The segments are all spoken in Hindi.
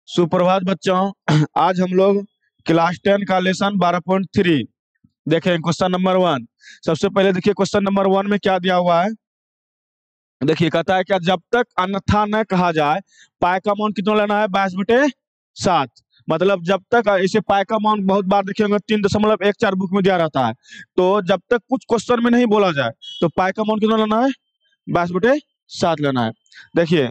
सुप्रभात बच्चों। आज हम लोग क्लास 10 का लेसन 12.3 देखें। Question number 1। सबसे पहले देखिए क्वेश्चन नंबर 1 में क्या दिया हुआ है। देखिए कहता है क्या, जब तक अन्यथा न कहा जाए पाई का मान कितना लेना है, 22/7। मतलब जब तक इसे पाई का मान बहुत बार देखेंगे 3.14 बुक में दिया रहता है। तो जब तक कुछ क्वेश्चन में नहीं बोला जाए तो पाई का मान कितना लेना है, 22/7 लेना है। देखिए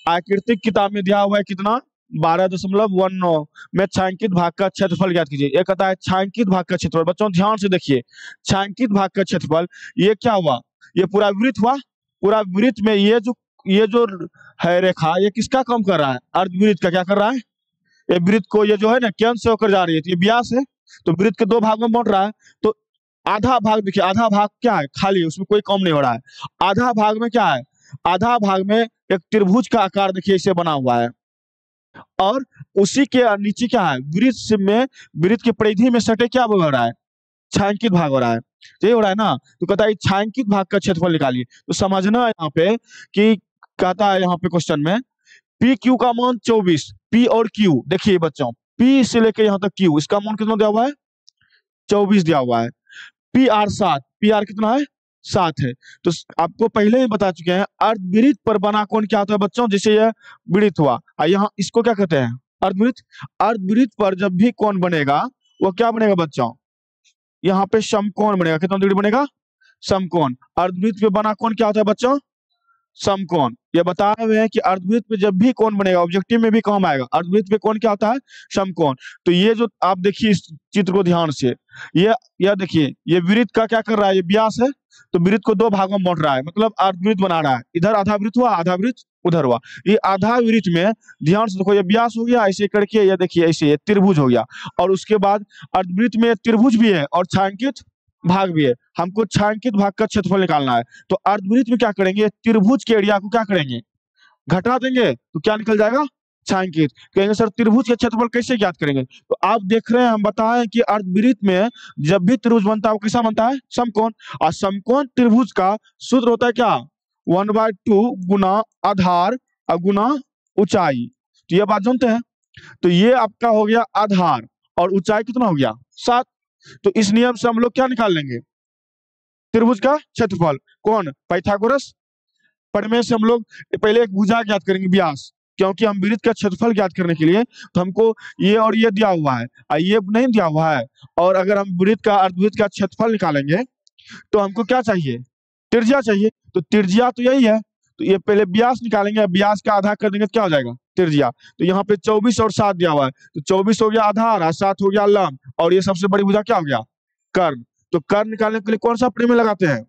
आकृतिक किताब में दिया हुआ है कितना, 12.19 में छायांकित भाग का क्षेत्रफल ज्ञात कीजिए। ये कहता है छायांकित भाग का क्षेत्रफल। बच्चों ध्यान से देखिए, छायांकित भाग का क्षेत्रफल ये क्या हुआ, ये पूरा वृत्त हुआ। पूरा वृत्त में ये जो है रेखा, ये किसका कम कर रहा है, अर्धवृत्त का क्या कर रहा है। ये वृत्त को, ये जो है ना केंद्र से होकर जा रही है, तो ये व्यास है। तो वृत्त के दो भाग में बांट रहा है। तो आधा भाग देखिए, आधा भाग क्या है, खाली, उसमें कोई कम नहीं हो रहा है। आधा भाग में क्या है, आधा भाग में एक त्रिभुज का आकार देखिए इसे बना हुआ है। और उसी के नीचे क्या है, वृत्त में, वृत्त की परिधि में सटे क्या हो रहा है, छायांकित भाग हो रहा है। यही हो रहा है ना। तो कहता है छायांकित भाग का क्षेत्रफल निकालिए। तो समझना है यहाँ पे कि कहता है यहाँ पे क्वेश्चन में पी क्यू का मान 24। पी और क्यू देखिए बच्चों, पी से लेकर यहाँ तक क्यू, इसका मान कितना दिया हुआ है, 24 दिया हुआ है। पी आर 7, पी आर कितना है, 7 है। तो आपको पहले ही बता चुके हैं अर्धवृत्त पर बना कोण क्या होता है बच्चों, जैसे यह वृत्त हुआ, यहाँ इसको क्या कहते हैं, अर्धवृत्त। अर्धवृत्त पर जब भी कोण बनेगा वो क्या बनेगा बच्चों, यहाँ पे समकोण बनेगा। कितना डिग्री बनेगा, समकोण। अर्धवृत्त पे बना कोण क्या होता है बच्चों, समकोण। ये बता रहे हैं कि अर्धवृत्त पे जब भी कोण बनेगा, ऑब्जेक्टिव में भी काम आएगा, अर्धवृत्त पे कोण क्या होता है, समकोण। तो ये जो आप देखिए इस चित्र को ध्यान से, ये देखिए, ये वृत्त का क्या कर रहा है, ये व्यास है। तो वृत्त को दो भागों में बांट रहा है, मतलब अर्धवृत्त बना रहा है। इधर आधा वृत्त हुआ, आधा वृत्त उधर हुआ। ये आधा वृत्त में ध्यान से देखो, ये व्यास हो गया, ऐसे करके ये देखिए ऐसे ये त्रिभुज हो गया। और उसके बाद अर्धवृत्त में त्रिभुज भी है और छायांकित भाग भी है। हमको छायांकित भाग का क्षेत्रफल निकालना है। तो अर्धवृत्त में क्या करेंगे, त्रिभुज के एरिया को क्या करेंगे, घटा देंगे, तो क्या निकल जाएगा, छायांकित। कहेंगे सर त्रिभुज के क्षेत्रफल कैसे ज्ञात करेंगे। तो आप देख रहे हैं, हम बताएं कि अर्धवृत्त में जब भी त्रिभुज बनता है वो कैसा बनता है, समकोण। और समकोण त्रिभुज का सूत्र होता है क्या, 1/2 गुना आधार और गुना ऊंचाई। तो ये बात जानते हैं। तो ये आपका हो गया आधार और ऊंचाई कितना हो गया, 7। तो इस नियम से हम लोग क्या निकाल लेंगे, त्रिभुज का क्षेत्रफल। कौन, पाइथागोरस प्रमेय से हम लोग पहले एक भुजा ज्ञात करेंगे, व्यास। क्योंकि हम वृत्त का क्षेत्रफल ज्ञात करने के लिए तो हमको ये और ये दिया हुआ है और ये नहीं दिया हुआ है। और अगर हम वृत्त का, अर्धवृत्त का क्षेत्रफल निकालेंगे तो हमको क्या चाहिए, त्रिज्या चाहिए। तो त्रिज्या तो यही है। तो ये पहले व्यास निकालेंगे, व्यास का आधा कर देंगे तो क्या हो जाएगा, त्रिज्या। तो यहाँ पे 24 और 7 दिया हुआ है। तो 24 हो गया आधार और 7 हो गया लंब, और ये सबसे बड़ी भुजा क्या हो गया, कर्ण। तो कर्ण निकालने के लिए कौन सा प्रमेय लगाते हैं,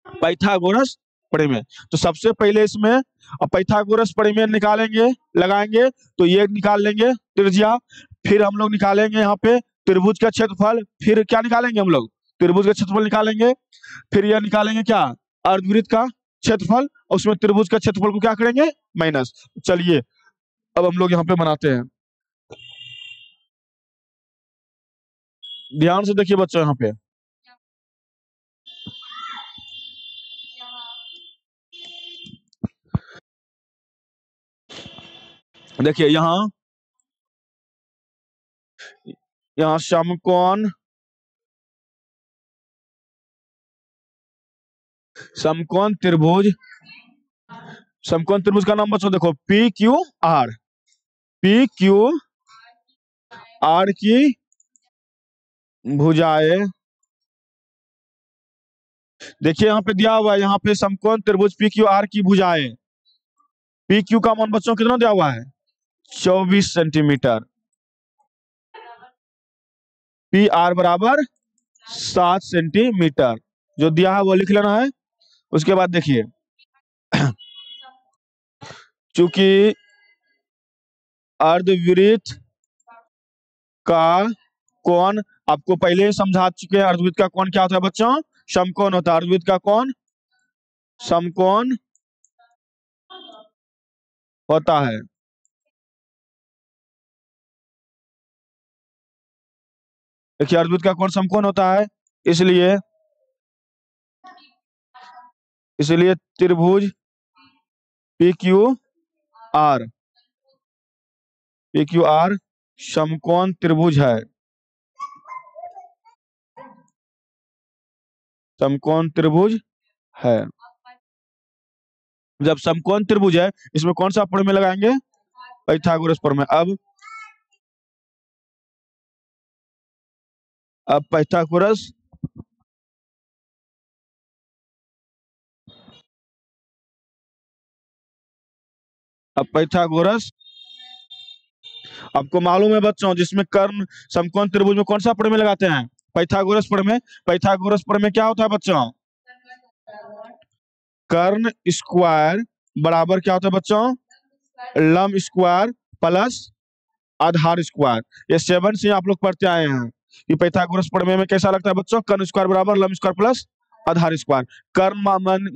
पाइथागोरस प्रमेय। तो सबसे पहले इसमें पाइथागोरस प्रमेय निकालेंगे, लगाएंगे, तो ये निकाल लेंगे त्रिज्या। फिर हम लोग निकालेंगे यहाँ पे त्रिभुज का क्षेत्रफल। फिर क्या निकालेंगे हम लोग, त्रिभुज का क्षेत्रफल निकालेंगे। फिर यह निकालेंगे क्या, अर्धवृत्त का क्षेत्रफल, और उसमें त्रिभुज का क्षेत्रफल को क्या करेंगे, माइनस। चलिए अब हम लोग यहाँ पे बनाते हैं, ध्यान से देखिए बच्चों। यहाँ पे देखिए, यहाँ यहाँ समकोण, समकोण त्रिभुज, समकोण त्रिभुज का नाम बच्चों देखो, P Q R. P Q R की भुजाएं, देखिए यहाँ पे दिया हुआ है, यहाँ पे समकोण त्रिभुज पी क्यू आर की भुजाएं। पी क्यू का मान बच्चों कितना दिया हुआ है, 24 सेंटीमीटर। पी आर बराबर 7 सेंटीमीटर। जो दिया है वो लिख लेना है। उसके बाद देखिए, चूंकि अर्धवृत्त का कोण आपको पहले ही समझा चुके हैं, अर्धवृत्त का कोण क्या होता है बच्चों, समकोण होता है। अर्धवृत्त का कोण समकोण होता है। देखिए अर्धवृत्त का कोण समकोण होता है, इसलिए इसलिए त्रिभुज P Q R P Q R समकोण त्रिभुज है, समकोण त्रिभुज है। जब समकोण त्रिभुज है, इसमें कौन सा प्रमेय लगाएंगे? पाइथागोरस प्रमेय। अब पाइथागोरस, अब पाइथागोरस आपको मालूम है बच्चों, जिसमें कर्ण समकोण त्रिभुज में कौन सा प्रमेय लगाते हैं? पाइथागोरस प्रमेय। पाइथागोरस प्रमेय क्या होता है बच्चों? कर्ण स्क्वायर बराबर क्या होता है बच्चों? लंब स्क्वायर प्लस आधार स्क्वायर। ये 7 से आप लोग पढ़ते आए हैं कि पाइथागोरस प्रमेय में कैसा लगता है बच्चों? कर्ण स्क्वायर बराबर लंब स्क्वायर प्लस आधार स्क्वायर। कर्ण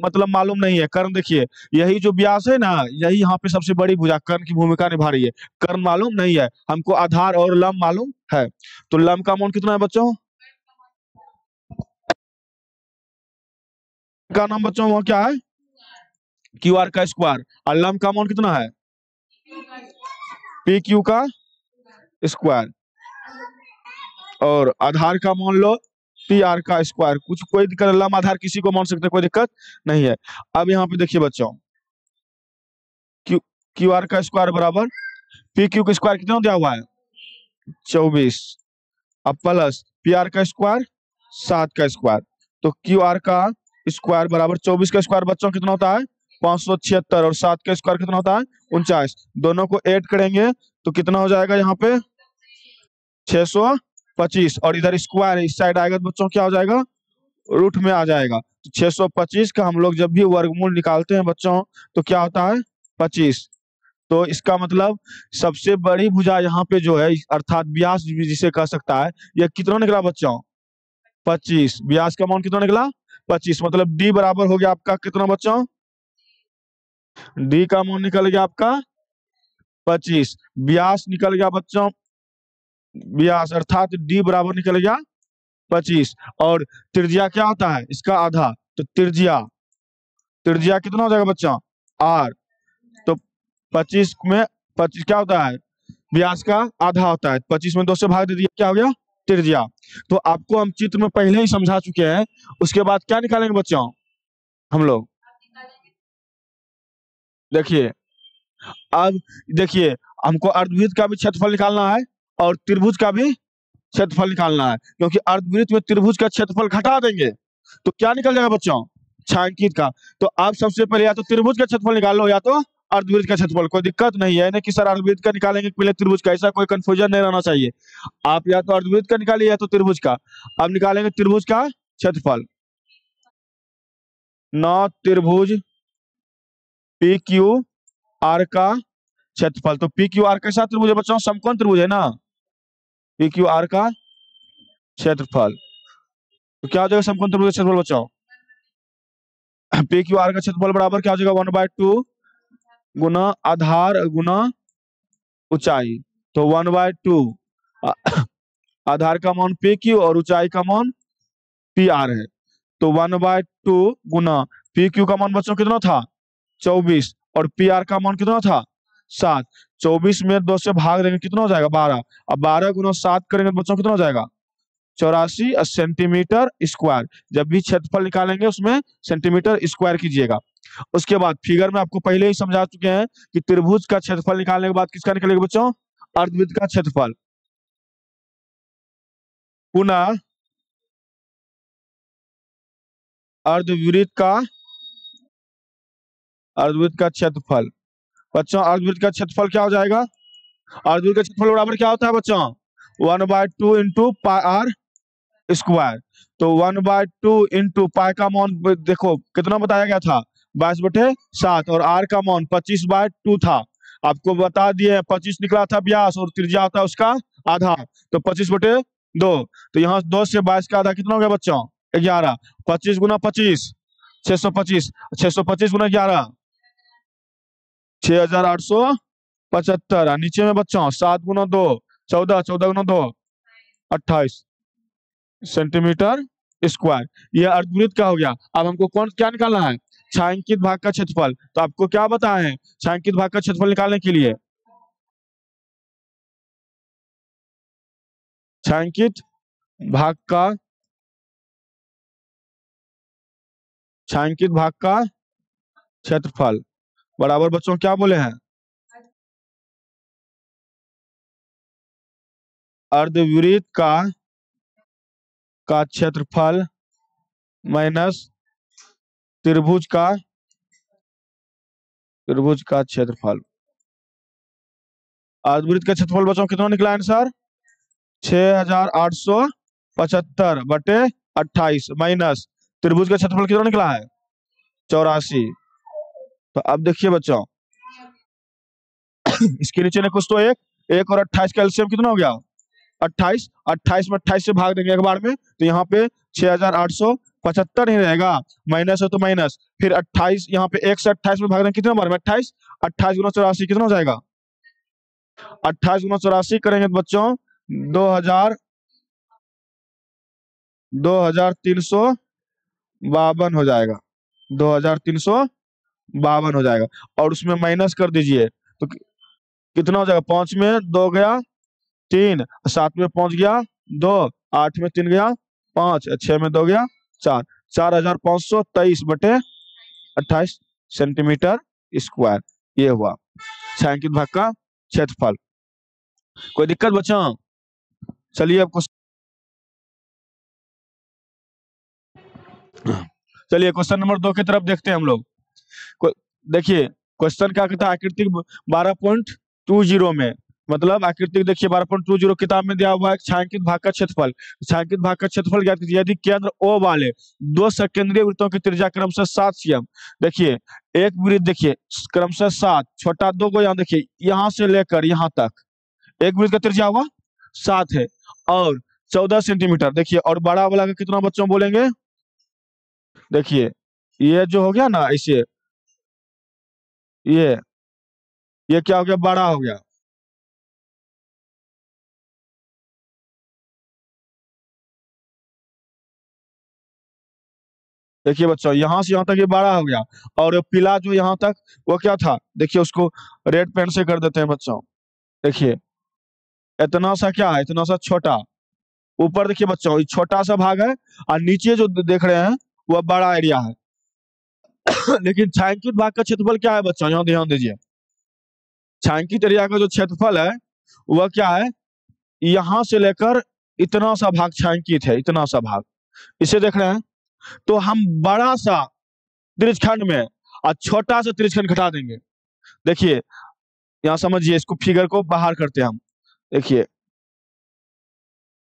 मतलब मालूम नहीं है। कर्ण देखिए, यही जो व्यास है ना, यही यहाँ पे सबसे बड़ी भुजा कर्ण की भूमिका निभा रही है। कर्ण मालूम नहीं है हमको, आधार और लंब मालूम है। तो लंब का मान कितना है बच्चों? का नाम बच्चों वो क्या है? क्यू आर का स्क्वायर। और लंब का मान कितना है? पी क्यू का स्क्वायर। और आधार का मान लो पी आर का स्क्वायर। कुछ कोई दिक्कत, लंब आधार किसी को मान सकते, कोई दिक्कत नहीं है। अब यहाँ पे देखिए बच्चों, क्यू क्यू आर का स्क्वायर बराबर पी क्यू का स्क्वायर कितना दिया हुआ है? 24। अब प्लस पी आर का स्क्वायर 7 का स्क्वायर। तो क्यू आर का स्क्वायर बराबर 24 का स्क्वायर बच्चों कितना होता है? 576। और 7 का स्क्वायर कितना होता है? 49। दोनों को ऐड करेंगे तो कितना हो जाएगा यहाँ पे? 625। और इधर स्क्वायर इस साइड आएगा तो बच्चों क्या हो जाएगा? रूट में आ जाएगा। तो 625 का हम लोग जब भी वर्गमूल निकालते हैं बच्चों तो क्या होता है? 25। तो इसका मतलब सबसे बड़ी भुजा यहाँ पे जो है, अर्थात व्यास भी जिसे कह सकता है, यह कितना निकला बच्चों? 25। व्यास का मान कितना निकला? 25। मतलब डी बराबर हो गया आपका कितना बच्चों? डी का मान निकल गया आपका 25। व्यास निकल गया बच्चों, व्यास अर्थात डी बराबर निकल गया 25। और त्रिज्या क्या होता है? इसका आधा। तो त्रिज्या, त्रिज्या कितना हो जाएगा बच्चों? आर। तो 25 में 25 क्या होता है? व्यास का आधा होता है। 25 में 2 से भाग दे दिया, क्या हो गया? त्रिज्या। तो आपको हम चित्र में पहले ही समझा चुके हैं। उसके बाद क्या निकालेंगे बच्चों हम लोग? देखिए, अब देखिए, हमको अर्धवृत्त का भी क्षेत्रफल निकालना है और त्रिभुज का भी क्षेत्रफल निकालना है, क्योंकि अर्धवृत्त में त्रिभुज का क्षेत्रफल घटा देंगे तो क्या निकल जाएगा बच्चों? छायांकित का। तो आप सबसे पहले या तो त्रिभुज का क्षेत्रफल निकाल लो या तो अर्धवृत्त का क्षेत्रफल। कोई दिक्कत नहीं है ना कि सर अर्धवृत्त का निकालेंगे पहले त्रिभुज का, ऐसा कोई कंफ्यूजन नहीं रहना चाहिए। आप या तो अर्धवृत्त का निकालिए या तो त्रिभुज का। अब निकालेंगे त्रिभुज का क्षेत्रफल। नौ त्रिभुज पी क्यू आर का क्षेत्रफल। तो पी क्यू आर कैसा त्रिभुज है बच्चों? समकोण त्रिभुज है ना। पी क्यू आर का क्षेत्रफल तो क्या हो जाएगा? समकोण त्रिभुज का क्षेत्रफल बच्चों, पी क्यू आर का क्षेत्रफल बराबर क्या हो जाएगा? 1/2 गुना आधार गुना ऊंचाई। तो 1/2 आधार का मान पी क्यू और ऊंचाई का मान पी आर है। तो 1/2 गुना पी क्यू का मान बच्चों कितना था? 24। और पी आर का मान कितना था? 7। 24 में 2 से भाग देंगे कितना हो जाएगा? 12। अब 12 गुना 7 करेंगे तो बच्चों कितना हो जाएगा? 84 सेंटीमीटर स्क्वायर। जब भी क्षेत्रफल निकालेंगे उसमें सेंटीमीटर स्क्वायर कीजिएगा। उसके बाद फिगर में आपको पहले ही समझा चुके हैं कि त्रिभुज का क्षेत्रफल निकालने के बाद किसका निकलेगा बच्चों? अर्धवृत्त का क्षेत्रफल पुनः अर्धवृत्त का, अर्धवृत्त का क्षेत्रफल। बच्चों अर्धवृत्त का क्षेत्रफल क्या हो जाएगा? अर्धवृत्त का क्षेत्रफल बराबर क्या होता है बच्चों? 1/2 इंटू पाई आर स्क्वायर। तो 1/2 इंटू पाई का मान देखो कितना बताया गया था? 22/7। और आर का मान 25/2 था। आपको बता दिए 25 निकला था व्यास और त्रिज्या होता है उसका आधा। तो 25/2। तो यहाँ 2 से 22 का आधा कितना हो गया बच्चों? 11। 25 गुना 25 625। 625 गुना 11 6875। नीचे में बच्चों 7 गुना 2 14, 14 गुना 2 28 सेंटीमीटर स्क्वायर। यह अर्धवृत्त का हो गया। अब हमको कौन क्या निकालना है? छायांकित भाग का क्षेत्रफल। तो आपको क्या बताए हैं छायांकित भाग का क्षेत्रफल निकालने के लिए? छायांकित भाग का छायांकित भाग का क्षेत्रफल बराबर बच्चों क्या बोले हैं, अर्धवृत्त का क्षेत्रफल माइनस त्रिभुज का क्षेत्रफल। अर्धवृत्त का क्षेत्रफल बच्चों कितना निकला आंसर, 6875 बटे 28 माइनस त्रिभुज का क्षेत्रफल कितना निकला है, 84। तो अब देखिए बच्चों इसके नीचे ने कुछ तो एक और 28 का एलसीएम कितना हो गया, 28। 28 में 28 से भाग देंगे एक बार में, तो यहाँ पे 6875 ही रहेगा, माइनस है तो माइनस, फिर 28 यहाँ पे 1 से 28 में भाग देंगे कितने बार में, 28। 28 गुना 84 कितना हो जाएगा, 28 गुना 84 करेंगे तो बच्चों 2352 हो जाएगा, 2352 हो जाएगा। और उसमें माइनस कर दीजिए तो कितना हो जाएगा, 5 में 2 गया 3, 7 में 5 गया 2, 8 में 3 गया 5, 6 में 2 गया 4, 4523 बटे 28 सेंटीमीटर स्क्वायर। ये हुआ छायांकित भाग का क्षेत्रफल। कोई दिक्कत बच्चों, चलिए अब क्वेश्चन नंबर 2 की तरफ देखते हैं हम लोग। देखिए क्वेश्चन क्या कहता है, आकृतिक 12.20 में, मतलब आकृतिक देखिए 12.20 किताब में दिया हुआ है, छायांकित भाग का क्षेत्रफल। छायांकित भाग का क्षेत्रफल ज्ञात कीजिए यदि केंद्र O वाले दो सकेंद्रीय वृत्तों की त्रिज्या क्रमशः 7 cm। देखिए एक वृत्त देखिए क्रमशः 7, छोटा 2 को यहाँ देखिए यहाँ से लेकर यहाँ तक एक वृत्त का त्रिज्या हुआ 7 है और 14 सेंटीमीटर। देखिए और बड़ा वाला का कितना बच्चों बोलेंगे, देखिए ये जो हो गया ना ऐसे, ये क्या हो गया, बड़ा हो गया। देखिए बच्चों यहाँ से यहाँ तक ये बड़ा हो गया, और पीला जो यहाँ तक वो क्या था, देखिए उसको रेड पेन से कर देते हैं बच्चों। देखिए इतना सा क्या है, इतना सा छोटा, ऊपर देखिए बच्चों छोटा सा भाग है और नीचे जो देख रहे हैं वह बड़ा एरिया है। लेकिन छायांकित भाग का क्षेत्रफल क्या है बच्चों, यहाँ ध्यान दीजिए, छायांकित एरिया का जो क्षेत्रफल है वह क्या है, यहाँ से लेकर इतना सा भाग छायांकित है, इतना सा भाग इसे देख रहे हैं। तो हम बड़ा सा त्रिज्यखंड में और छोटा सा त्रिज्यखंड घटा देंगे। देखिए यहाँ समझिए, इसको फिगर को बाहर करते हैं हम। देखिए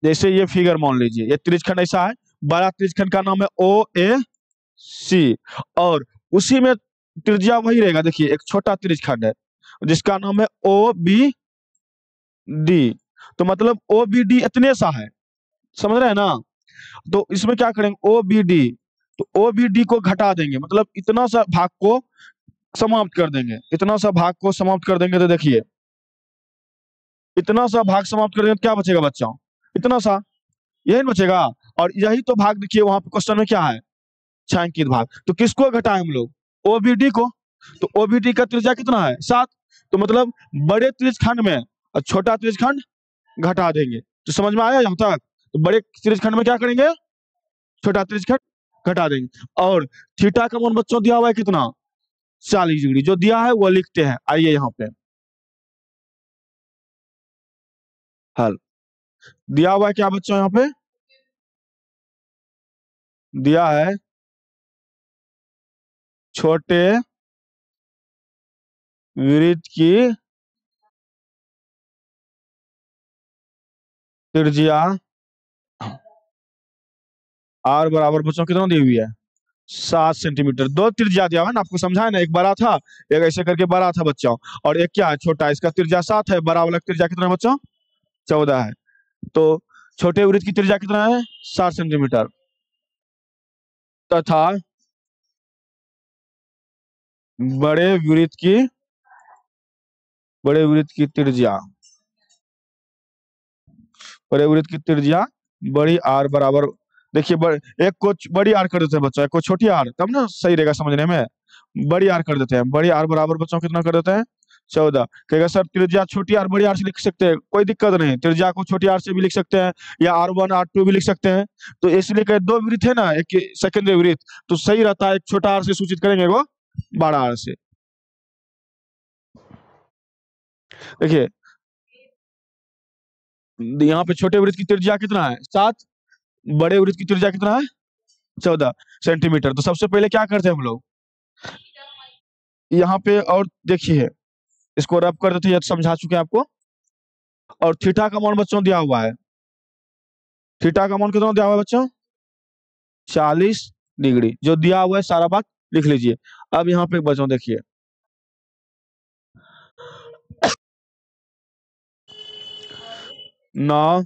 जैसे ये फिगर मान लीजिए, ये त्रिज्यखंड ऐसा है, बड़ा त्रिज्यखंड का नाम है OAC और उसी में त्रिज्या वही रहेगा। देखिए एक छोटा त्रिज्यखंड है जिसका नाम है OBD, तो मतलब OBD इतने सा है, समझ रहे हैं ना। तो इसमें क्या करेंगे, OBD, तो OBD को घटा देंगे, मतलब इतना सा भाग को समाप्त कर देंगे, इतना सा भाग को समाप्त कर देंगे। तो देखिए इतना सा भाग समाप्त कर देंगे तो क्या बचेगा बच्चों, इतना सा, यही बचेगा। और यही तो भाग देखिए वहां पे क्वेश्चन में क्या है, छायांकित भाग। तो किसको घटाएं हम लोग, OBD को। तो OBD का त्रिज्या कितना है, 7, तो मतलब बड़े त्रिज्यखंड में और छोटा त्रिज्यखंड घटा देंगे। तो समझ में आया यहाँ तक। तो बड़े त्रिज्यखंड में क्या करेंगे, छोटा त्रिज्यखंड घटा देंगे। और थीटा का मान बच्चों दिया हुआ है कितना, 40 डिग्री, जो दिया है वो लिखते हैं। आइए यहाँ पे हल दिया हुआ है क्या बच्चों, यहाँ पे दिया है छोटे वृत्त की त्रिज्या R बराबर बच्चों कितना दी हुई है, 7 सेंटीमीटर। दो त्रिज्या दिया हुआ है ना, आपको समझाया ना, एक बड़ा था एक ऐसे करके बड़ा था बच्चों, और एक क्या है छोटा, इसका त्रिज्या 7 है, बड़ा वाला त्रिज्या कितना है बच्चों, 14 है। तो छोटे वृत्त की त्रिज्या कितना है, 7 सेंटीमीटर, तथा बड़े वृत्त की त्रिज्या बड़ी R बराबर, देखिए एक को बड़ी R कर देते हैं बच्चों, एक को छोटी R, तब ना सही रहेगा समझने में। बड़ी R कर देते हैं, बड़ी R बराबर बच्चों कितना कर देते हैं, 14 कहेगा सर त्रिज्या छोटी आर बड़ी आर से लिख सकते हैं, कोई दिक्कत नहीं, त्रिज्या को छोटी आर से भी लिख सकते हैं या R1 R2 भी लिख सकते हैं। तो इसलिए कहे दो वृत्त है ना, एक सेकेंडरी वृत्त, तो सही रहता है एक छोटा आर से सूचित करेंगे वो बड़ा आर से। देखिए यहाँ पे छोटे वृत्त की त्रिज्या कितना है 7, बड़े वृत्त की त्रिज्या कितना है 14 सेंटीमीटर। तो सबसे पहले क्या करते हैं हम लोग यहाँ पे, और देखिए इसको रब कर देते हैं, समझा चुके हैं आपको। और थीटा का मान बच्चों दिया हुआ है, थीटा का मान कितना दिया हुआ है बच्चों 40 डिग्री, जो दिया हुआ है सारा बात लिख लीजिए। अब यहाँ पे बच्चों देखिए 9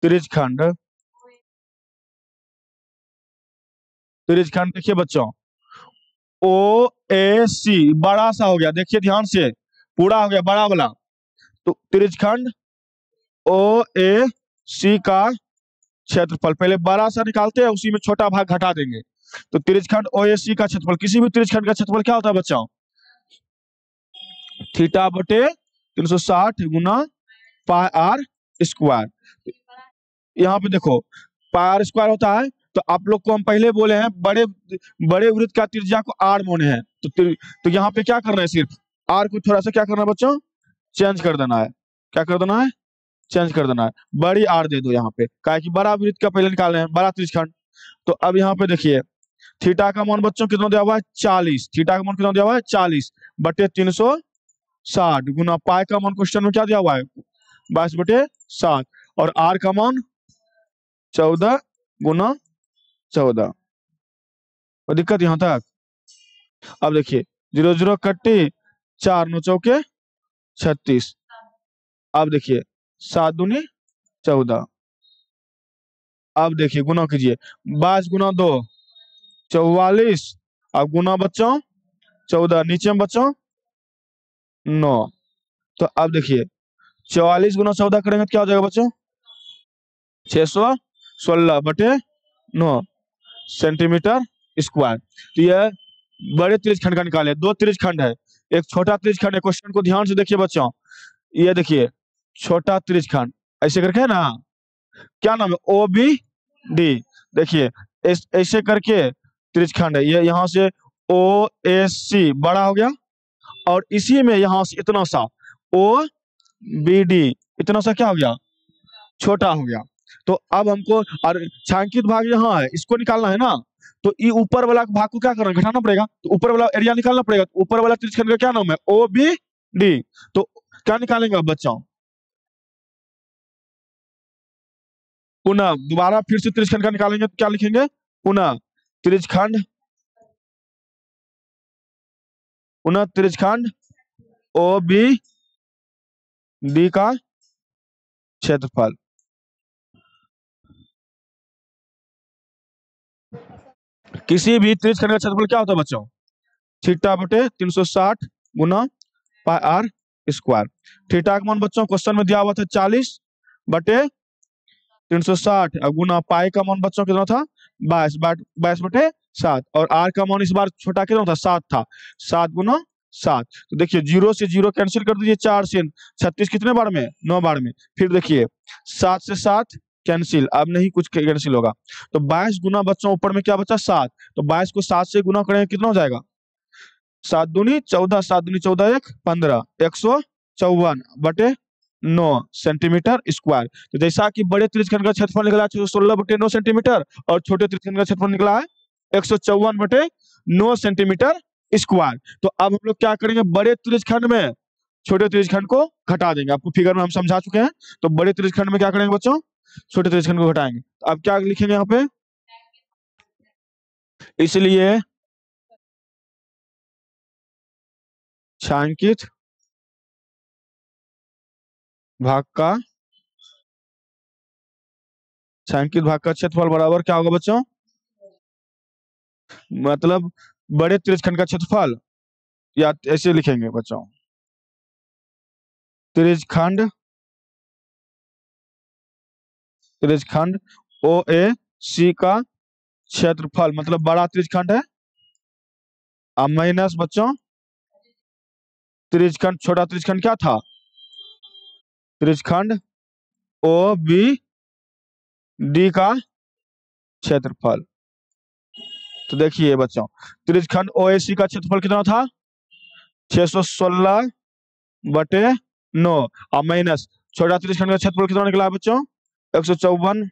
त्रिज्यखंड, त्रिज्यखंड देखिए बच्चों OAC बड़ा सा हो गया, देखिए ध्यान से पूरा हो गया बड़ा वाला। तो त्रिज्यखंड OAC का क्षेत्रफल पहले बड़ा सा निकालते हैं, उसी में छोटा भाग घटा देंगे। तो त्रिज्यखंड OAC का क्षेत्रफल, किसी भी त्रिज्यखंड का क्षेत्रफल क्या होता है बच्चों थीटा बटे 360 गुना पाई आर स्क्वायर। यहाँ पे देखो पाई आर स्क्वायर होता है, तो आप लोग को हम पहले बोले हैं बड़े बड़े वृत्त का त्रिज्या को आर माने हैं। तो यहाँ पे क्या करना है, सिर्फ आर को थोड़ा सा क्या करना है बच्चों चेंज कर देना है, क्या कर देना है चेंज कर देना है, बड़ी आर दे दो यहाँ पे, काहे कि बड़ा वृत्त का पहले निकाल रहे हैं, बड़ा त्रिज्यखंड। तो अब यहाँ पे देखिए थीटा का मान बच्चों कितना दिया हुआ है 40, थीटा का मान कितना दिया हुआ है 40 बटे 360 गुना पाई का मान क्वेश्चन में क्या दिया हुआ है 22 बटे 7, और आर का मान 14 गुना 14। और दिक्कत यहां तक। अब देखिए 0 0 कट्टी 4 9 चौके 36। अब देखिए 7 दूनी 14। अब देखिए गुना कीजिए 22 गुना 2 44। अब गुना बच्चों 14, नीचे में बच्चों 9। तो अब देखिए 44 गुना 14 करेंगे तो क्या हो जाएगा बच्चों 616 बटे 9 सेंटीमीटर स्क्वायर। तो यह बड़े त्रिज्यखंड का निकाले, दो त्रिज्यखंड है, एक छोटा त्रिज्यखंड है। क्वेश्चन को ध्यान से देखिए बच्चों, ये देखिए छोटा त्रिज्यखंड ऐसे करके है ना, क्या नाम है OBD। देखिए ऐसे करके त्रिज्यखंड है, ये यहाँ से OAC बड़ा हो गया, और इसी में यहाँ से इतना सा OBD इतना सा क्या हो गया छोटा हो गया। तो अब हमको और छायांकित भाग यहाँ है, इसको निकालना है ना, तो ये ऊपर वाला भाग को क्या करना घटाना पड़ेगा, तो ऊपर वाला एरिया निकालना पड़ेगा। तो ऊपर वाला त्रिज्यखंड का क्या नाम है OBD। तो क्या निकालेंगे अब बच्चों पुनः दोबारा फिर से त्रिज्यखंड का निकालेंगे, तो क्या लिखेंगे पुनः त्रिज्यखंड, पुनः त्रिज्यखंड OBD का क्षेत्रफल। किसी भी त्रिज्यखंड का क्षेत्रफल क्या होता है बच्चों थीटा बटे 360 गुना पाई आर स्क्वायर। थीटा का मान बच्चों क्वेश्चन में दिया हुआ था 40 बटे 360, और गुना पाई का मान बच्चों कितना था 22 बटे 7, और आर का मान इस बार छोटा कितना था 7 था, 7 गुना 7। तो देखिए 0 से 0 कैंसिल कर दीजिए, 4 से 36 कितने बार में 9 बार में। फिर देखिए 7 से 7 कैंसिल, अब नहीं कुछ कैंसिल होगा। तो 22 गुना बच्चों ऊपर में क्या बचा 7, तो 22 को 7 से गुना करेंगे कितना हो जाएगा 7 दूनी 14, 7 दूनी 14 1 15, 154 बटे 9 सेंटीमीटर स्क्वायर। तो जैसा कि बड़े त्रिज्यखंड का क्षेत्रफल निकला 16 बटे 9 सेंटीमीटर, और छोटे त्रिज्यखंड का क्षेत्रफल निकला है 154 बटे 9 सेंटीमीटर स्क्वायर। तो अब हम लोग क्या करेंगे बड़े त्रिज्यखंड में छोटे त्रिज्यखंड को घटा देंगे, आपको फिगर में हम समझा चुके हैं। तो बड़े त्रिज्यखंड में क्या करेंगे बच्चों छोटे त्रिज्यखंड को घटाएंगे। तो अब क्या लिखेंगे यहाँ पे, इसलिए छायांकित भाग का छायांकित भाग का क्षेत्रफल बराबर क्या होगा बच्चों, मतलब बड़े त्रिज्यखंड का क्षेत्रफल, या ऐसे लिखेंगे बच्चों त्रिज्यखंड, त्रिज्यखंड OAC का क्षेत्रफल मतलब बड़ा त्रिज्यखंड है, अब माइनस बच्चों त्रिज्यखंड, छोटा त्रिज्यखंड क्या था? त्रिज्यखंड ओ बी डी का क्षेत्रफल। तो देखिए बच्चों, त्रिज्यखंड ओएसी का क्षेत्रफल कितना था? 616 बटे 9, और माइनस छोटा त्रिज्यखंड का क्षेत्रफल कितना निकला है बच्चों? 154,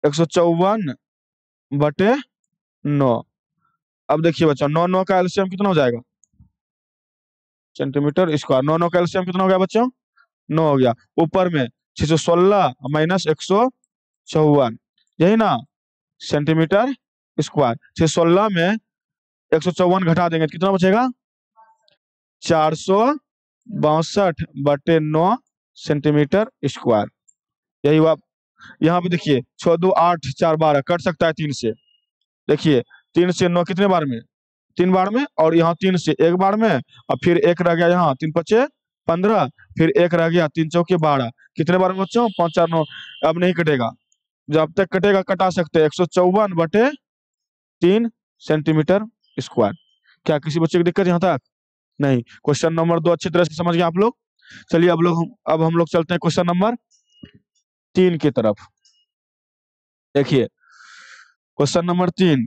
154 बटे 9। अब देखिए बच्चों, 9 9 का एलसीएम कितना हो जाएगा? Centimetre square. 9 9 का एलसीएम कितना हो गया बच्चों? 9 हो गया। ऊपर में 616 माइनस 154, यही ना, सेंटीमीटर स्क्वायर। 616 में 154 घटा देंगे तो कितना बचेगा? 462/9 सेंटीमीटर स्क्वायर। यही हुआ। यहाँ पे देखिए 6 2 8 4 12 कट सकता है 3 से। देखिए 3 से 9 कितने बार में? 3 बार में, और यहाँ 3 से 1 बार में, और फिर 1 रह गया यहाँ, 3 5 15, फिर 1 रह गया, 3 चौके 12। कितने बार में बच्चों? 5 4 9। अब नहीं कटेगा, जब तक कटेगा कटा सकते हैं। 154 बटे 3 सेंटीमीटर स्क्वायर। क्या किसी बच्चे की दिक्कत यहाँ तक? नहीं। क्वेश्चन नंबर 2 अच्छी तरह से समझ गए आप लोग। चलिए अब हम लोग चलते हैं क्वेश्चन नंबर 3 की तरफ। देखिए क्वेश्चन नंबर 3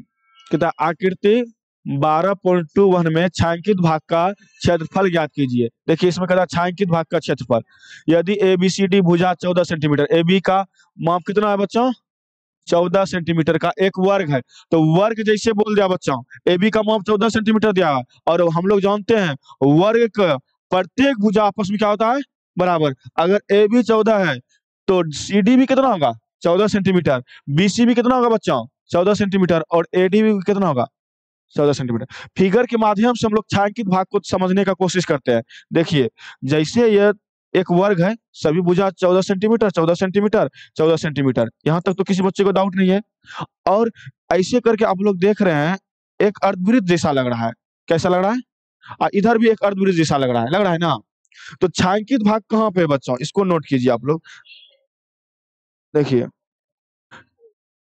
कहता है आकृति 12.21 में छायांकित भाग का क्षेत्रफल ज्ञात कीजिए। देखिए इसमें कहता है छायांकित भाग का क्षेत्रफल। यदि ABCD भुजा 14 सेंटीमीटर, AB का माप कितना है बच्चों? 14 सेंटीमीटर का एक वर्ग है। तो वर्ग जैसे बोल दिया बच्चों, AB का माप 14 सेंटीमीटर दिया है, और हम लोग जानते हैं वर्ग का प्रत्येक भुजा आपस में क्या होता है? बराबर। अगर AB 14 है तो CD भी कितना होगा? 14 सेंटीमीटर। BC भी कितना होगा बच्चों? 14 सेंटीमीटर। और AD भी कितना होगा? 14 सेंटीमीटर। फिगर के माध्यम से हम लोग छायांकित भाग को समझने का कोशिश करते हैं। देखिए जैसे ये एक वर्ग है, सभी भुजा 14 सेंटीमीटर 14 सेंटीमीटर 14 सेंटीमीटर, यहाँ तक तो किसी बच्चे को डाउट नहीं है। और ऐसे करके आप लोग देख रहे हैं एक अर्धवृत्त जैसा लग रहा है। कैसा लग रहा है? इधर भी एक अर्धवृत्त जैसा लग रहा है ना। तो छायांकित भाग कहाँ पे है बच्चों? इसको नोट कीजिए आप लोग। देखिए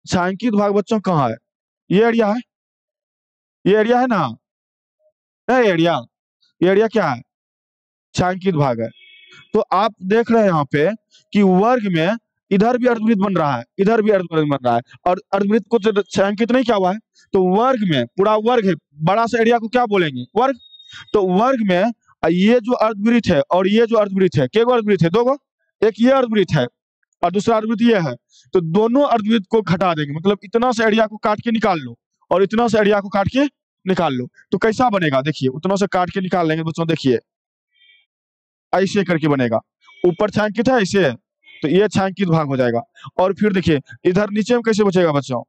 छायांकित भाग बच्चों कहाँ है? ये एरिया है, ये एरिया है ना, एरिया, ये एरिया क्या है? छायांकित भाग है। तो आप देख रहे हैं यहाँ पे कि वर्ग में इधर भी अर्धवृत्त बन रहा है, इधर भी अर्धवृत्त बन रहा है, और अर्धवृत्त को तो छायांकित नहीं किया हुआ है। तो वर्ग में पूरा वर्ग है, बड़ा सा एरिया को क्या बोलेंगे? वर्ग। तो वर्ग में ये जो अर्धवृत्त है और ये जो अर्धवृत्त है, कितने अर्धवृत्त है? 2 गो। एक ये अर्धवृत्त है और दूसरा अर्धवृत्त ये है। तो दोनों अर्धवृत्त को घटा देंगे, मतलब इतना सा एरिया को काट के निकाल लो और इतना सा एरिया को काट के निकाल लो, तो कैसा बनेगा? देखिए उतना से काट के निकाल लेंगे बच्चों। देखिए ऐसे करके बनेगा। ऊपर छायांकित है ऐसे, तो ये छायांकित भाग हो जाएगा। और फिर देखिए इधर नीचे में कैसे बचेगा बच्चों?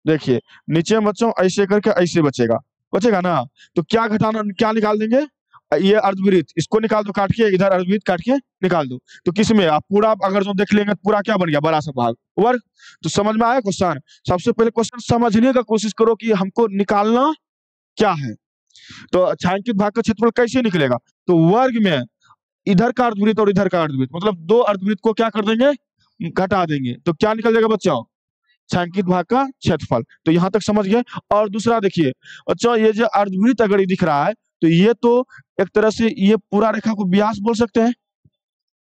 देखिए नीचे में बच्चों ऐसे करके ऐसे बचेगा, बचेगा ना। तो क्या घटाना, क्या निकाल देंगे? ये अर्धवृत्त, इसको निकाल दो काट के, इधर अर्धवृत्त काट के निकाल दो। तो किसमें आप पूरा अगर जो देख लेंगे पूरा क्या बन गया? बड़ा सा भाग, वर्ग। तो समझ में आया क्वेश्चन? सबसे पहले क्वेश्चन समझने का कोशिश करो कि हमको निकालना क्या है। तो छायांकित भाग का क्षेत्रफल कैसे निकलेगा? तो वर्ग में इधर का अर्धवृत्त और इधर का अर्धवृत्त, मतलब 2 अर्धवृत्त को क्या कर देंगे? घटा देंगे। तो क्या निकल जाएगा बच्चों? छायांकित भाग का क्षेत्रफल। तो यहां तक समझ गए। और दूसरा देखिए बच्चों, ये जो अर्धवृत्त अगर ये दिख रहा है तो ये तो एक तरह से ये पूरा रेखा को व्यास बोल सकते हैं,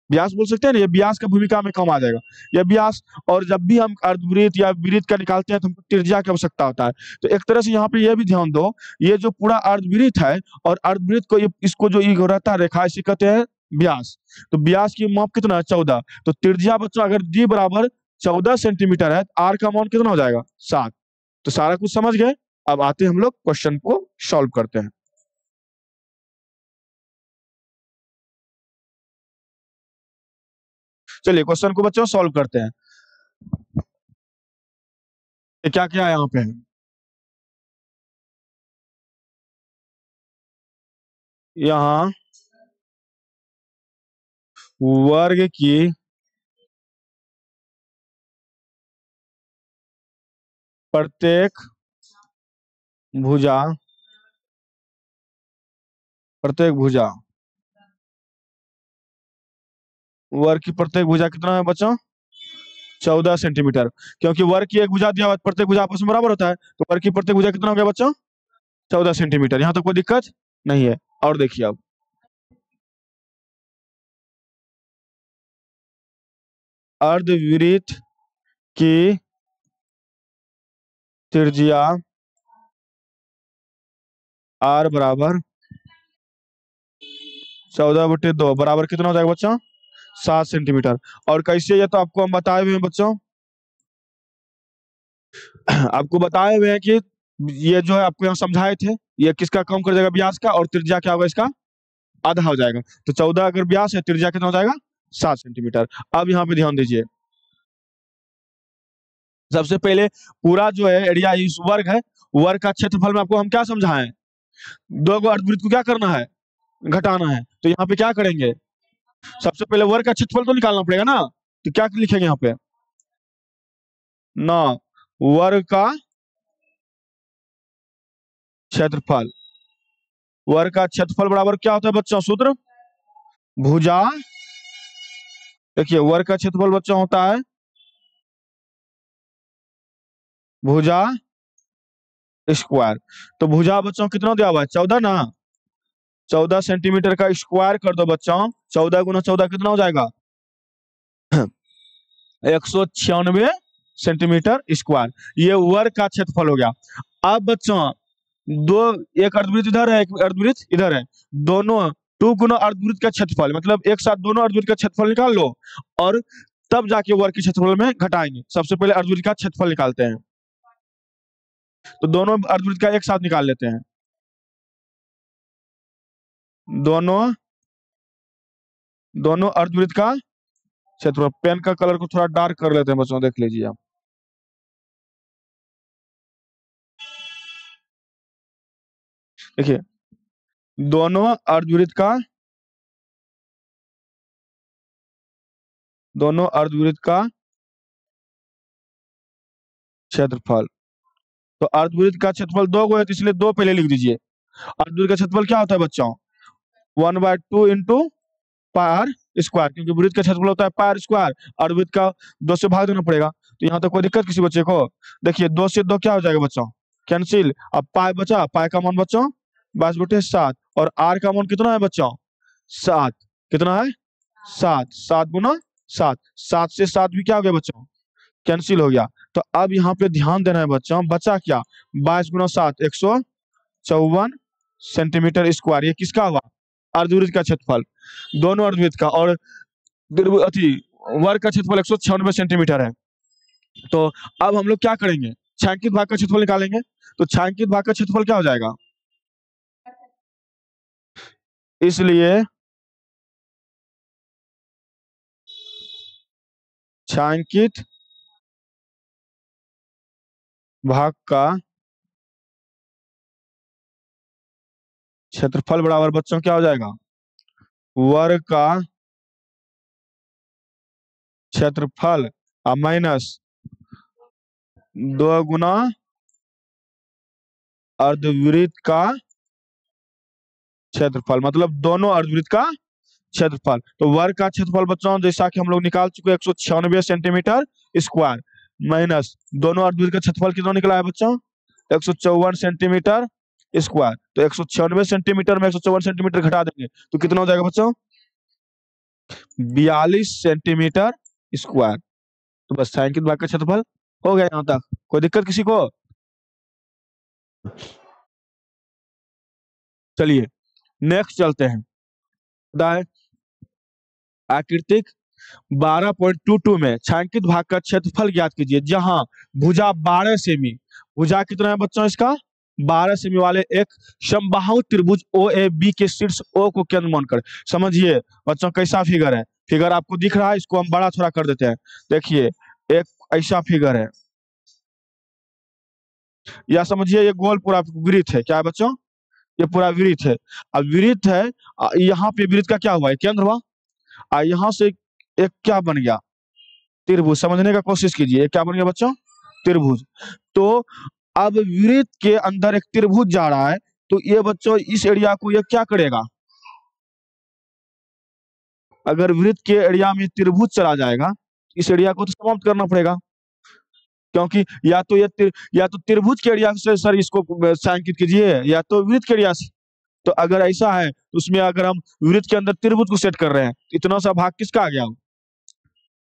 व्यास बोल सकते हैं ना। ये व्यास का भूमिका में काम आ जाएगा, ये व्यास। और जब भी हम अर्धवृत्त या वृत्त का निकालते हैं तो हमको त्रिज्या की आवश्यकता होता है। तो एक तरह से यहाँ पे ये भी ध्यान दो, ये जो पूरा अर्धवृत्त है और अर्धवृत्त को इसको जो ये रहता रेखा, इसे कहते हैं व्यास। तो व्यास की माप कितना है? 14। तो त्रिज्या बच्चों अगर डी बराबर 14 सेंटीमीटर है, आर का मान कितना हो जाएगा? 7। तो सारा कुछ समझ गए। अब आते हैं हम लोग क्वेश्चन को सॉल्व करते हैं। चलिए क्वेश्चन को बच्चों सॉल्व करते हैं। क्या क्या है यहाँ पे? यहाँ वर्ग की प्रत्येक भुजा, प्रत्येक भुजा, वर्ग की प्रत्येक भुजा कितना है बच्चों? 14 सेंटीमीटर। क्योंकि वर्ग की एक भुजा दिया हुआ, प्रत्येक भुजा आपस में बराबर होता है, तो वर्ग की प्रत्येक भुजा कितना हो गया बच्चों? 14 सेंटीमीटर। यहाँ तक कोई दिक्कत नहीं है। और देखिए अब अर्धवृत्त की त्रिज्या R बराबर 14/2 बराबर कितना हो जाएगा बच्चों? 7 सेंटीमीटर। और कैसे, ये तो आपको हम बताए हुए हैं बच्चों। आपको बताए हुए हैं कि ये जो है आपको यहाँ समझाए थे, ये किसका कम कर देगा, व्यास का, और त्रिज्या क्या होगा इसका, आधा हो जाएगा। तो 14 अगर व्यास है, त्रिज्या कितना हो जाएगा? 7 सेंटीमीटर। अब यहाँ पे ध्यान दीजिए, सबसे पहले पूरा जो है एरिया इस वर्ग है, वर्ग का क्षेत्रफल में आपको हम क्या समझाएं, दो गो अर्धवृत्त को क्या करना है, घटाना है। तो यहाँ पे क्या करेंगे, सबसे पहले वर्ग का क्षेत्रफल तो निकालना पड़ेगा ना। तो क्या लिखेंगे यहाँ पे, ना वर्ग का क्षेत्रफल, वर्ग का क्षेत्रफल बराबर क्या होता है बच्चों, सूत्र भुजा, देखिए वर्ग का क्षेत्रफल बच्चों होता है भुजा स्क्वायर। तो भुजा बच्चों कितना दिया हुआ है, 14 ना, 14 सेंटीमीटर का स्क्वायर कर दो बच्चों, 14 × 14 कितना हो जाएगा, 196 सेंटीमीटर स्क्वायर। ये वर्ग का क्षेत्रफल हो गया। अब बच्चों दो, एक अर्धवृत्त इधर है, एक अर्धवृत्त इधर है, दोनों 2 × अर्धवृत्त का क्षेत्रफल, मतलब एक साथ दोनों अर्धवृत्त का क्षेत्रफल निकाल लो, और तब जाके वर्ग के क्षेत्रफल में घटाएंगे। सबसे पहले अर्धवृत्त का क्षेत्रफल निकालते हैं, तो दोनों अर्धवृत्त का एक साथ निकाल लेते हैं। दोनों दोनों अर्धवृत्त का क्षेत्रफल, पेन का कलर को थोड़ा डार्क कर लेते हैं बच्चों, देख लीजिए आप। देखिए दोनों अर्धवृत्त का दोनों अर्धवृत्त का क्षेत्रफल, तो अर्धवृत्त का क्षेत्रफल दो गो है, तो इसलिए दो पहले लिख दीजिए। अर्धवृत्त का क्षेत्रफल क्या होता है बच्चों, 1/2 इंटू पार स्क्वायर, क्योंकि वृत्त का क्षेत्रफल होता है पार स्क्वायर, और वृत्त का 2 से भाग देना पड़ेगा। तो यहाँ तक कोई दिक्कत किसी बच्चे को, देखिए 2 से 2 क्या हो जाएगा बच्चों, कैंसिल। अब पाई बचा, पाई का मान बच्चों 22/7, और आर का मान कितना है बच्चों, 7, कितना है 7, 7 × 7, 7 से 7 भी क्या हो गया बच्चों, कैंसिल हो गया। तो अब यहाँ पे ध्यान देना है बच्चों, बचा क्या, 22 × 7 154 सेंटीमीटर स्क्वायर। ये किसका हुआ, अर्धवृत्त का क्षेत्रफल, दोनों अर्धवृत्त का, और अति वर्ग का क्षेत्रफल 196 सेंटीमीटर है। तो अब हम लोग क्या करेंगे, छायांकित भाग का क्षेत्रफल निकालेंगे। तो छायांकित भाग का क्षेत्रफल क्या हो जाएगा, इसलिए छायांकित भाग का क्षेत्रफल बराबर बच्चों क्या हो जाएगा, वर्ग का क्षेत्रफल माइनस 2 गुना अर्धवृत्त का क्षेत्रफल, मतलब दोनों अर्धवृत्त का क्षेत्रफल। तो वर्ग का क्षेत्रफल बच्चों जैसा कि हम लोग निकाल चुके हैं 196 सेंटीमीटर स्क्वायर, माइनस दोनों अर्धवृत्त का क्षेत्रफल कितना निकला है बच्चों, 154 सेंटीमीटर स्क्वायर। तो 196 सेंटीमीटर में 154 सेंटीमीटर घटा देंगे तो कितना हो जाएगा बच्चों, 42 सेंटीमीटर स्क्वायर। तो बस छायांकित भाग का क्षेत्रफल हो गया यहाँ तक, कोई दिक्कत किसी को। चलिए नेक्स्ट चलते हैं। आकृतिक 12.22 में छायांकित भाग का क्षेत्रफल ज्ञात कीजिए, जहां भुजा 12 सेमी, भुजा कितना है बच्चों इसका, 12 सेमी वाले एक समबाहु त्रिभुज ओ ए बी के शीर्ष ओ को केंद्र मानकर। समझिए बच्चों कैसा फिगर है, फिगर आपको दिख रहा है, इसको हम बड़ा थोड़ा कर देते हैं। देखिए एक ऐसा फिगर है, या समझिए ये गोल पूरा वृत्त है, क्या है बच्चों, ये पूरा वृत्त है। अब वृत्त है, यहाँ पे वृत्त का क्या हुआ है, केंद्र हुआ, यहाँ से एक क्या बन गया, त्रिभुज। समझने का कोशिश कीजिए, क्या बन गया बच्चों, त्रिभुज। तो अब वृत्त के अंदर एक त्रिभुज जा रहा है, तो ये बच्चों इस एरिया को ये क्या करेगा, अगर वृत्त के एरिया में त्रिभुज चला जाएगा, इस एरिया को तो समाप्त करना पड़ेगा। क्योंकि या तो त्रिभुज के एरिया से सर इसको छायांकित कीजिए, या तो वृत्त के एरिया से। तो अगर ऐसा है तो उसमें अगर हम वृत्त के अंदर त्रिभुज को सेट कर रहे हैं, इतना सा भाग किसका आ गया?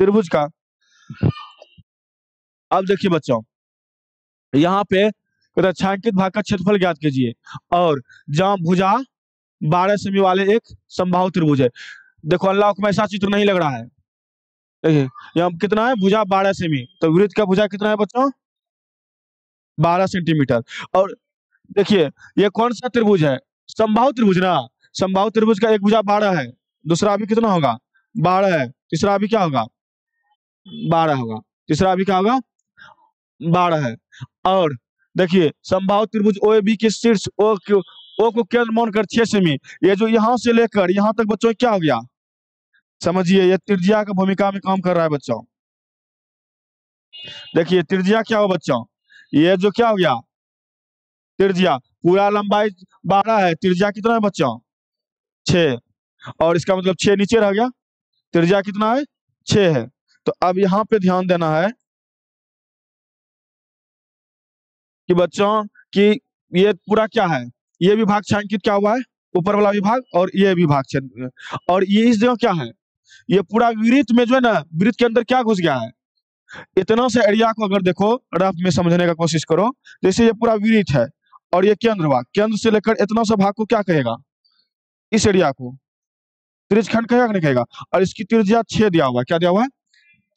त्रिभुज का। अब देखिए बच्चों, यहाँ पे कहता है छायांकित भाग का क्षेत्रफल ज्ञात कीजिए, और जहाँ भुजा 12 सेमी वाले एक समबाहु त्रिभुज है। देखो अल्लाह को ऐसा चित्र नहीं लग रहा है। देखिए यहाँ कितना है, भुजा 12 सेमी, तो वृत्त का भुजा कितना है बच्चों? 12 सेंटीमीटर। और देखिए ये कौन सा त्रिभुज है? समबाहु त्रिभुज ना। समबाहु त्रिभुज का एक भुजा 12 है, दूसरा अभी कितना होगा? 12 है, तीसरा अभी क्या होगा? 12 होगा, तीसरा अभी क्या होगा? 12 है। और देखिए समबाहु त्रिभुज ओ बी के शीर्ष ओ को केंद्र मानकर 6 सेमी, ये जो यहाँ से लेकर यहाँ तक बच्चों क्या हो गया? समझिए ये त्रिज्या की भूमिका में काम कर रहा है बच्चों। देखिए त्रिज्या क्या हो बच्चों? ये जो क्या हो गया? त्रिज्या। पूरा लंबाई 12 है, त्रिज्या कितना है बच्चों? 6। और इसका मतलब 6 नीचे रह गया, त्रिज्या कितना है? 6 है। तो अब यहाँ पे ध्यान देना है कि बच्चों कि ये पूरा क्या है, ये विभाग छायांकित क्या हुआ है? ऊपर वाला विभाग, और ये विभाग और ये इस जगह क्या है? ये पूरा वृत्त में जो है ना, वृत्त के अंदर क्या घुस गया है? इतना सा एरिया को अगर देखो रफ में समझने का कोशिश करो, जैसे ये पूरा वृत्त है और ये केंद्र हुआ, केंद्र से लेकर इतना सा भाग को क्या कहेगा? इस एरिया को त्रिज्यखंड कहेगा कि नहीं कहेगा? और इसकी त्रिज्या 6 दिया हुआ है, क्या दिया हुआ है?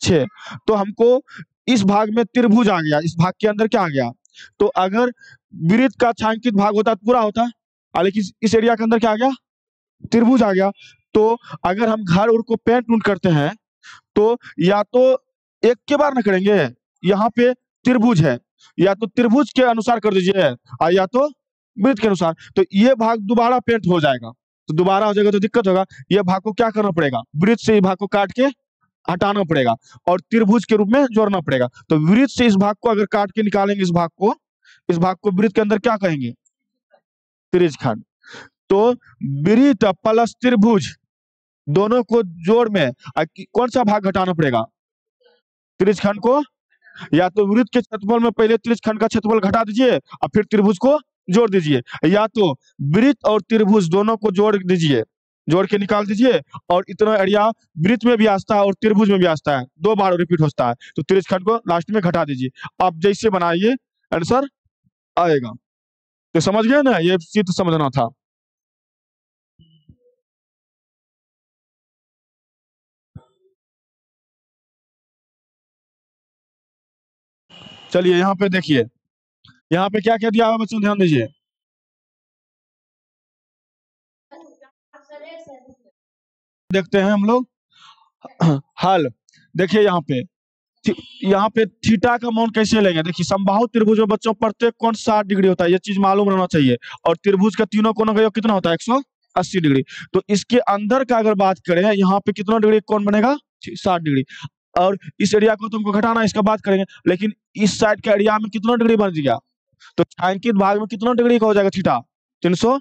6। तो हमको इस भाग में त्रिभुज आ गया, इस भाग के अंदर क्या आ गया? तो अगर वृत्त का छायांकित भाग होता तो पूरा होता, लेकिन इस एरिया के अंदर क्या आ गया? त्रिभुज आ गया। तो अगर हम घर उर को पेंट उंट करते हैं तो या तो एक के बार ना करेंगे, यहाँ पे त्रिभुज है, या तो त्रिभुज के अनुसार कर दीजिए, और या तो वृत्त के अनुसार, तो ये भाग दोबारा पेंट हो जाएगा। तो दोबारा हो जाएगा तो दिक्कत होगा, ये भाग को क्या करना पड़ेगा? वृत्त से इस भाग को काट के हटाना पड़ेगा और त्रिभुज के रूप में जोड़ना पड़ेगा। तो वृत्त से इस भाग को अगर काट के निकालेंगे, इस भाग को वृत्त के अंदर क्या कहेंगे? त्रिज्यखंड। तो वृत्त प्लस त्रिभुज दोनों को जोड़ में कौन सा भाग घटाना पड़ेगा? त्रिज्यखंड को। या तो वृत्त के क्षेत्रफल में पहले त्रिज्यखंड का क्षेत्रफल घटा दीजिए और फिर त्रिभुज को जोड़ दीजिए, या तो वृत्त और त्रिभुज दोनों को जोड़ दीजिए, जोड़ के निकाल दीजिए, और इतना एरिया वृत्त में भी आता है और त्रिभुज में भी आता है, 2 बार रिपीट होता है, तो त्रिज्यखंड को लास्ट में घटा दीजिए। आप जैसे बनाइए आंसर आएगा। तो समझ गए ना, ये चित्र समझना था। चलिए यहाँ पे देखिए, यहाँ पे क्या क्या दिया हुआ बच्चों, ध्यान दीजिए। देखते हैं हम लोग हल। देखिए यहाँ पे थीटा का मान कैसे लेंगे? देखिए समबाहु त्रिभुज में बच्चों प्रत्येक कोण 60 डिग्री होता है, ये चीज मालूम रहना चाहिए। और त्रिभुज का तीनों कोणों का योग कितना होता है? 180 डिग्री। तो इसके अंदर का अगर बात करें, यहाँ पे कितना डिग्री कोण बनेगा? 60 डिग्री। और इस एरिया को तुमको घटाना है, इसका बात करेंगे, लेकिन इस साइड का एरिया में कितना डिग्री बन गया? तो छायांकित भाग में कितना डिग्री का हो जाएगा? थीटा 300।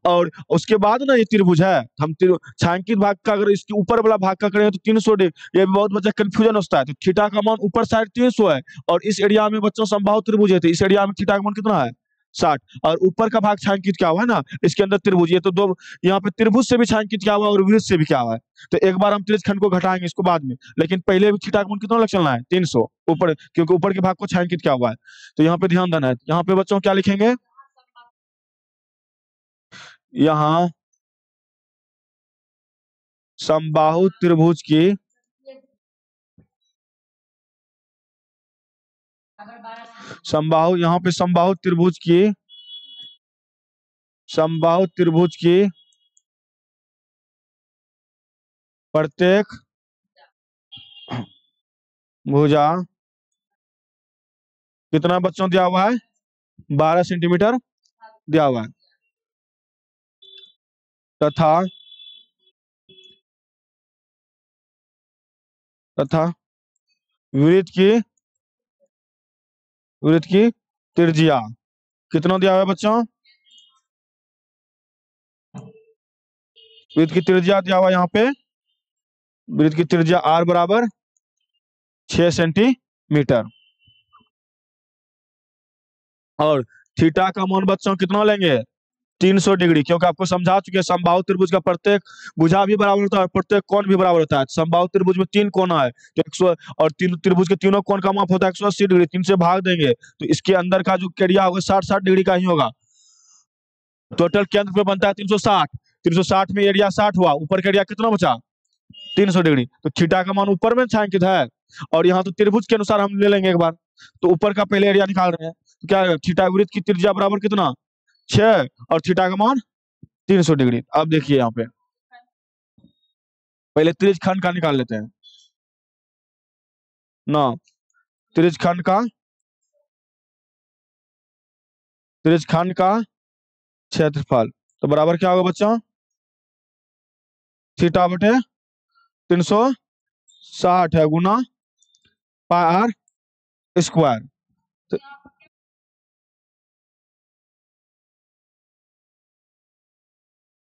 और उसके बाद ना ये त्रिभुज है, हम छायांकित भाग का अगर इसके ऊपर वाला भाग का करें तो 300 डिग्री। ये बहुत बच्चा कंफ्यूजन होता है। तो थीटा का मान ऊपर साइड 300 है, और इस एरिया में बच्चों समबाहु त्रिभुज है, तो इस एरिया में थीटा का मान कितना है? 60। और ऊपर का भाग छायांकित क्या हुआ है ना, इसके अंदर त्रिभुज, ये तो दो यहाँ पे त्रिभुज से भी छायांकित क्या हुआ और वृत्त से भी क्या हुआ है। तो एक बार हम त्रिज्यखंड को घटाएंगे इसको बाद में, लेकिन पहले भी थीटा का मान कितना लग चलना है? 300 ऊपर, क्योंकि ऊपर के भाग को छायांकित क्या हुआ है। तो यहाँ पे ध्यान देना है। यहाँ पे बच्चों क्या लिखेंगे? यहाँ समबाहु त्रिभुज की यहाँ पे समबाहु त्रिभुज की प्रत्येक भुजा कितना बच्चों दिया हुआ है? 12 सेंटीमीटर दिया हुआ है। तथा वृत्त की त्रिज्या कितना दिया हुआ है बच्चों? वृत्त की त्रिज्या दिया हुआ है यहाँ पे, वृत्त की त्रिज्या r बराबर 6 सेंटीमीटर। और थीटा का मान बच्चों कितना लेंगे 300 डिग्री, क्योंकि आपको समझा चुके हैं समबाहु त्रिभुज का प्रत्येक भुजा भी बराबर होता है, प्रत्येक कोण भी बराबर होता है। समबाहु त्रिभुज में 3 कोण है तो 100, और तीन त्रिभुज के तीनों कोण का माप होता है 180 डिग्री, 3 से भाग देंगे तो इसके अंदर का जो एरिया होगा 60-60 डिग्री का ही होगा। टोटल केंद्र पे बनता है 360, 360 में एरिया 60 हुआ, ऊपर का एरिया कितना बचा 300 डिग्री, तो थीटा का मान ऊपर में छायांकित है। और यहाँ तो त्रिभुज के अनुसार हम ले लेंगे एक बार, तो ऊपर का पहले एरिया निकाल रहे हैं, तो क्या थीटा वृत्त की त्रिज्या बराबर कितना 6 और थीटा का मान 300 डिग्री। अब देखिए यहाँ पे पहले त्रिज खंड का निकाल लेते हैं ना, त्रिज खंड का क्षेत्रफल तो बराबर क्या होगा बच्चों थीटा बटे 360 है गुना पाई आर स्क्वायर। तो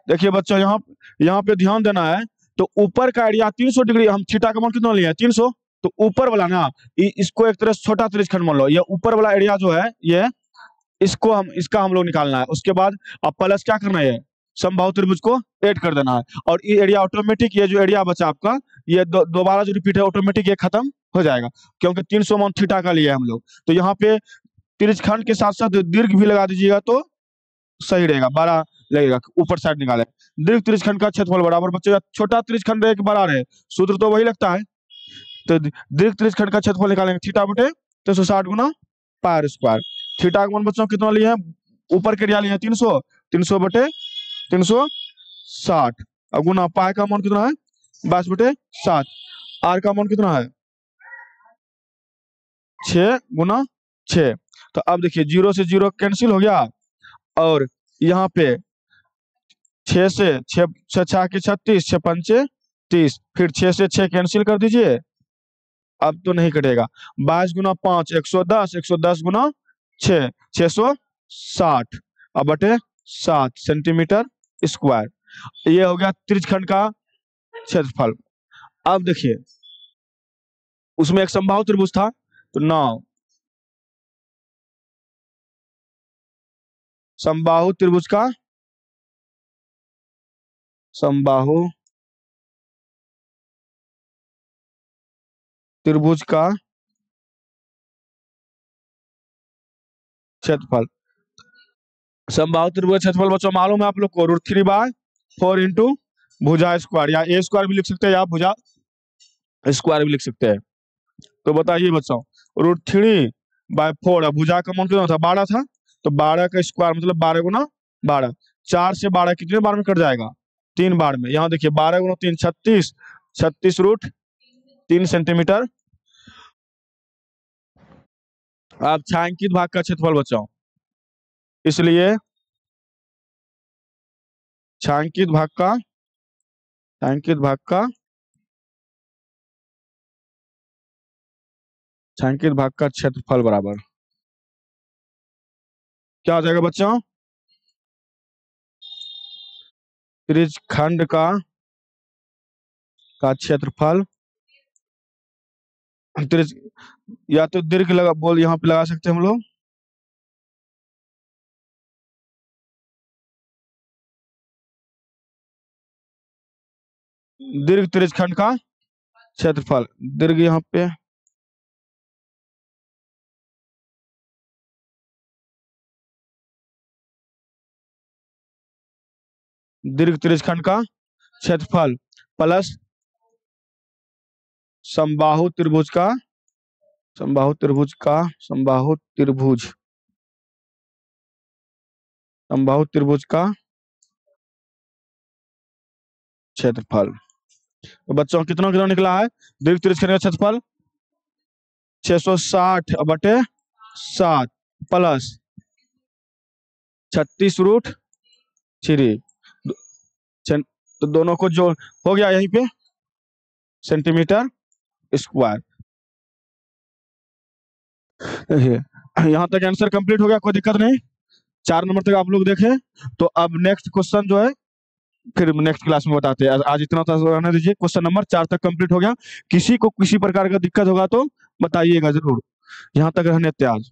देखिए बच्चों यहाँ पे ध्यान देना है, तो ऊपर का एरिया 300 डिग्री, हम थीटा का मान कितना लिया है 300, तो ऊपर वाला ना इसको एक तरह से छोटा त्रिज्यखंड मान लो, ये ऊपर वाला एरिया जो है ये इसका हम लोग निकालना है। उसके बाद अब प्लस क्या करना है समबाहु त्रिभुज को ऐड कर देना है, और ये एरिया ऑटोमेटिक, ये जो एरिया बचा आपका ये दोबारा जो रिपीट है ऑटोमेटिक ये खत्म हो जाएगा, क्योंकि 300 मान थीटा का लिया है हम लोग। तो यहाँ पे त्रिज्यखंड के साथ साथ दीर्घ भी लगा दीजिएगा तो सही रहेगा, 12 लगेगा, ऊपर साइड निकाले। दीर्घ त्रिज्यखंड का क्षेत्रफल बराबर बचेगा छोटा त्रिज्यखंड एक बड़ा रहे, सूत्र तो वही लगता है। तो दीर्घ त्रिज्यखंड का क्षेत्रफल निकालेंगे थीटा बटे 360 गुना पाई आर स्क्वायर। थीटा का मान बच्चों कितना लिए हैं ऊपर के एरिया लिए हैं 300, 300 बटे 360 और गुना पाई का मान कितना है 22 बटे 7, आर का मान कितना है 6 गुना 6। तो अब देखिए 0 से 0 कैंसिल हो गया, और यहाँ पे 6 से 6 6 के 36, 6 पंचे 30, फिर 6 से 6 कैंसिल कर दीजिए, अब तो नहीं कटेगा। 22 गुना 5 110, 110 गुना 6 660 अब बटे 7 सेंटीमीटर स्क्वायर। ये हो गया त्रिज्यखंड का क्षेत्रफल। अब देखिए उसमें एक समबाहु त्रिभुज था, तो 9 समबाहु त्रिभुज का समबाहु त्रिभुज का क्षेत्रफल। समबाहु त्रिभुज क्षेत्रफल बच्चों मालूम है आप लोग को √3/4 इंटू भुजा स्क्वायर, या ए स्क्वायर भी लिख सकते हैं या भुजा स्क्वायर भी लिख सकते हैं। तो बताइए बच्चों √3/4, भुजा का मान कितना था 12 था, तो 12 का स्क्वायर मतलब 12 गुना 12, 4 से 12 कितने बार में कट जाएगा 3 बार में। यहाँ देखिए 12 गुना 3 36, 36√3 सेंटीमीटर। अब छायांकित भाग का क्षेत्रफल बच्चों, इसलिए छायांकित भाग का छायांकित भाग का क्षेत्रफल बराबर क्या हो जाएगा बच्चों त्रिज्यखंड का क्षेत्रफल, या तो दीर्घ लगा बोल यहाँ पे लगा सकते हैं हम लोग, दीर्घ त्रिज्यखंड का क्षेत्रफल, दीर्घ यहाँ पे दीर्घ त्रिज्यखंड का क्षेत्रफल प्लस समबाहु त्रिभुज का समबाहु त्रिभुज का समबाहु त्रिभुज समबाहु त्रिभुज का क्षेत्रफल। तो बच्चों कितना कितना निकला है दीर्घ त्रिज्यखंड का क्षेत्रफल 660 बटे 7 प्लस 36√3, तो दोनों को जो हो गया यहीं पे सेंटीमीटर स्क्वायर। यहाँ तक आंसर कंप्लीट हो गया, कोई दिक्कत नहीं। 4 नंबर तक आप लोग देखें, तो अब नेक्स्ट क्वेश्चन जो है फिर नेक्स्ट क्लास में बताते हैं। आज इतना था रहने दीजिए, क्वेश्चन नंबर 4 तक कंप्लीट हो गया। किसी को किसी प्रकार का दिक्कत होगा तो बताइएगा जरूर। यहाँ तक रहने इत्याज।